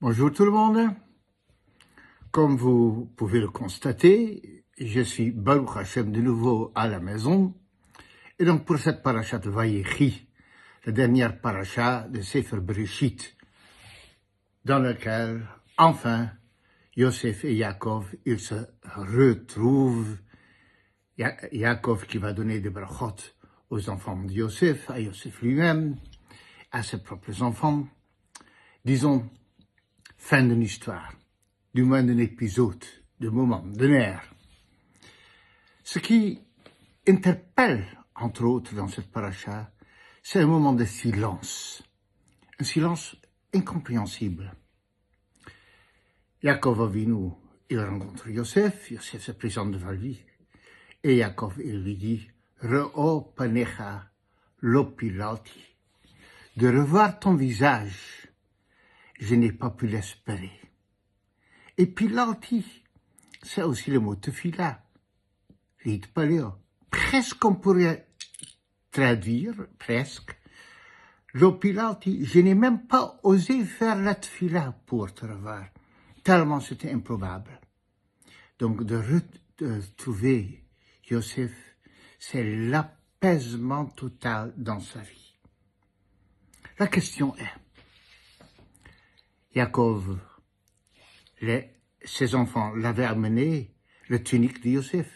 Bonjour tout le monde. Comme vous pouvez le constater, je suis Baruch Hashem de nouveau à la maison. Et donc pour cette parashat Vayechi, la dernière parasha de Sefer Bereshit, dans laquelle, enfin, Yosef et Yaakov, ils se retrouvent. Yaakov qui va donner des brachot aux enfants de Yosef, à Yosef lui-même, à ses propres enfants. Disons, fin d'une histoire, du moins d'un épisode, d'un moment, d'un ère. Ce qui interpelle, entre autres, dans cette paracha, c'est un moment de silence. Un silence incompréhensible. Yaakov Avinu, il rencontre Yosef, Yosef se présente devant lui, et Yaakov, il lui dit, « Re'o panecha lo pilalti » de revoir ton visage, je n'ai pas pu l'espérer. Et pilalti, c'est aussi le mot tefila, l'itpaléo. Presque on pourrait traduire, presque, lo pilalti, je n'ai même pas osé faire la tefila pour te revoir, tellement c'était improbable. Donc de retrouver Yosef, c'est l'apaisement total dans sa vie. La question est, Yaakov, ses enfants l'avaient amené le tunique de Yosef.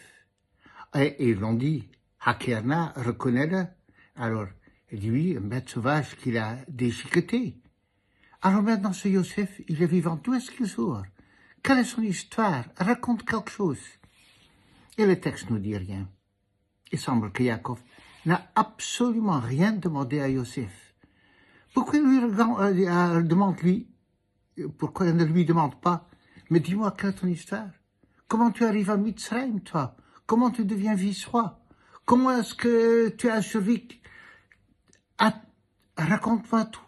Et ils l'ont dit, Hakerna, reconnais-le. Alors, il dit oui, un bête sauvage qu'il a déchiqueté. Alors maintenant, ce Yosef, il est vivant, d'où est-ce qu'il sort? Quelle est son histoire? Raconte quelque chose. Et le texte ne nous dit rien. Il semble que Yaakov n'a absolument rien demandé à Yosef. Pourquoi il ne lui demande pas, mais dis-moi quelle est ton histoire? Comment tu arrives à Mitzrayim, toi? Comment tu deviens vice-roi? Comment est-ce que tu as survécu? Raconte-moi tout.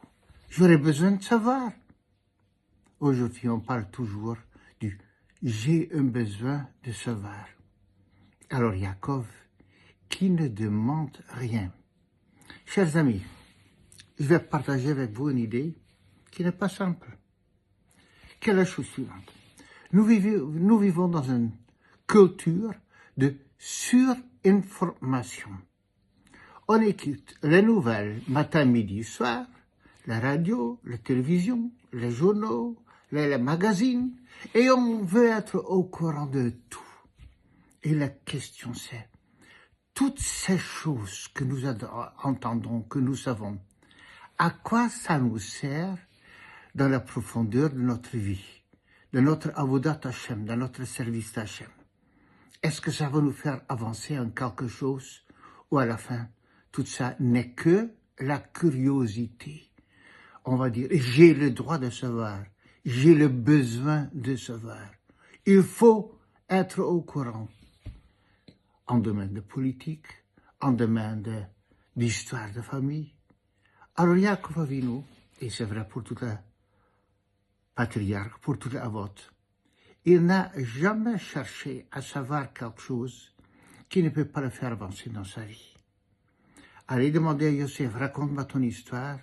J'aurais besoin de savoir. Aujourd'hui, on parle toujours du « j'ai un besoin de savoir ». Alors Yaakov, qui ne demande rien. Chers amis, je vais partager avec vous une idée qui n'est pas simple. Quelle est la chose suivante? Nous vivons dans une culture de surinformation. On écoute les nouvelles matin, midi, soir, la radio, la télévision, les journaux, les magazines, et on veut être au courant de tout. Et la question c'est, toutes ces choses que nous entendons, que nous savons, à quoi ça nous sert dans la profondeur de notre vie, de notre avodat Hashem, de notre service d'Hashem? Est-ce que ça va nous faire avancer en quelque chose ou à la fin, tout ça n'est que la curiosité? On va dire, j'ai le droit de savoir, j'ai le besoin de savoir. Il faut être au courant en domaine de politique, en domaine d'histoire de famille. Alors Yaakov Avinu, et c'est vrai pour tout le patriarche, pour tout le avot, il n'a jamais cherché à savoir quelque chose qui ne peut pas le faire avancer dans sa vie. Allez demander à Yosef, raconte-moi ton histoire.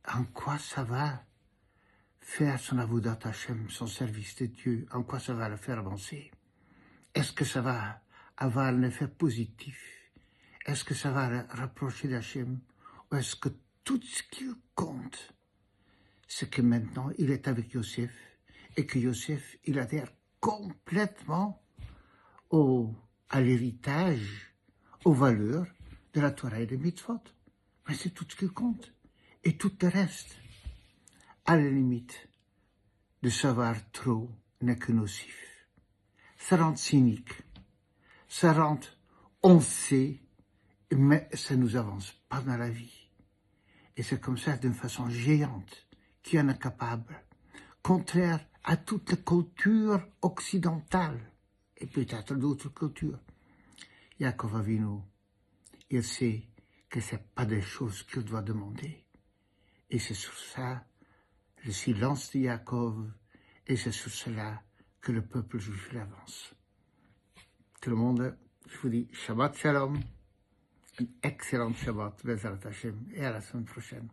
En quoi ça va faire son avodat Hashem, son service de Dieu? En quoi ça va le faire avancer? Est-ce que ça va avoir un effet positif? Est-ce que ça va le rapprocher d'Hachem? Ou est-ce que tout ce qui compte, c'est que maintenant il est avec Yosef et que Yosef, il adhère complètement à l'héritage, aux valeurs de la Torah et des mitzvot. Mais c'est tout ce qui compte. Et tout le reste, à la limite, de savoir trop n'est que nocif. Ça rend cynique. Ça rend, on sait, mais ça ne nous avance pas dans la vie. Et c'est comme ça, d'une façon géante, qui en est capable, contraire à toute la culture occidentale, et peut-être d'autres cultures. Yaakov Avinu, il sait que ce n'est pas des choses qu'il doit demander. Et c'est sur ça, le silence de Yaakov, et c'est sur cela que le peuple juif avance. Tout le monde, je vous dis Shabbat Shalom, un excellent Shabbat, Bezrat Hashem, et à la semaine prochaine.